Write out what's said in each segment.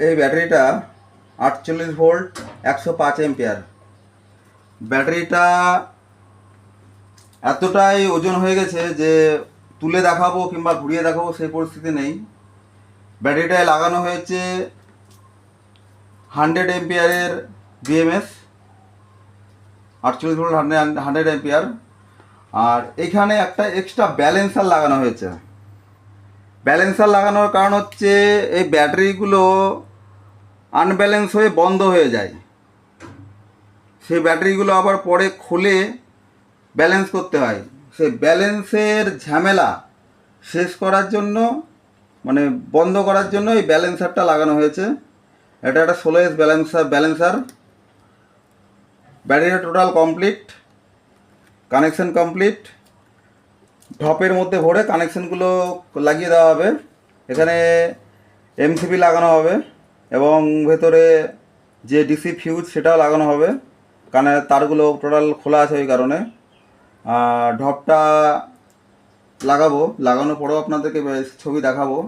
এই ব্যাটারিটা 48 volt 105 ampere. ব্যাটারিটা এতটাই ওজন হয়ে গেছে যে তুলে দেখাবো কিংবা ঘুরিয়ে দেখাবো সেই পরিস্থিতি নেই। ব্যাটারিটায় লাগানো হয়েছে 100 এম্পিয়ারের বিএমএস, 48 ভোল্ট 100 এম্পিয়ার। আর এখানে একটা এক্সট্রা ব্যালেন্সার লাগানো হয়েছে। ব্যালেন্সার লাগানোর কারণ হচ্ছে এই ব্যাটারিগুলো আনব্যালেন্স হয়ে বন্ধ হয়ে যায়, সেই ব্যাটারিগুলো আবার পরে খুলে ব্যালেন্স করতে হয়। সেই ব্যালেন্সের ঝামেলা শেষ করার জন্য, মানে বন্ধ করার জন্য এই ব্যালেন্সারটা লাগানো হয়েছে। এটা একটা 16S ব্যালেন্সার। ব্যাটারিটা টোটাল কমপ্লিট, কানেকশন কমপ্লিট। ঢপের মধ্যে ভরে কানেকশনগুলো লাগিয়ে দেওয়া হবে। এখানে এমসিবি লাগানো হবে এবং ভেতরে যে ডিসি ফিউজ সেটাও লাগানো হবে। তারগুলো টোটাল খোলা আছে ওই কারণে। ঢপটা লাগানোর পরেও আপনাদেরকে ছবি দেখাবো।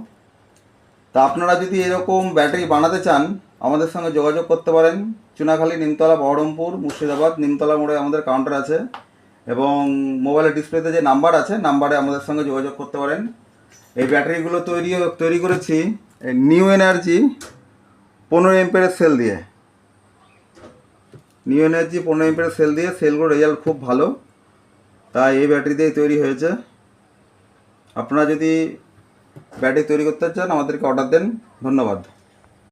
তা আপনারা যদি এরকম ব্যাটারি বানাতে চান আমাদের সঙ্গে যোগাযোগ করতে পারেন। চুনাখালী, নিমতলা, বহরমপুর, মুর্শিদাবাদ নিমতলা মোড়ে আমাদের কাউন্টার আছে এবং মোবাইলের ডিসপ্লেতে যে নাম্বার আছে নাম্বারে আমাদের সঙ্গে যোগাযোগ করতে পারেন। এই ব্যাটারিগুলো তৈরি করেছি নিউ এনার্জি 15 এম্পিয়ারের সেল দিয়ে। নিউ এনার্জি 15 এম্পিয়ারের সেল দিয়ে, সেলগুলোর রেজাল্ট খুব ভালো, তাই এই ব্যাটারি দিয়েই তৈরি হয়েছে। আপনারা যদি ব্যাটারি তৈরি করতে চান আমাদেরকে অর্ডার দেন। ধন্যবাদ।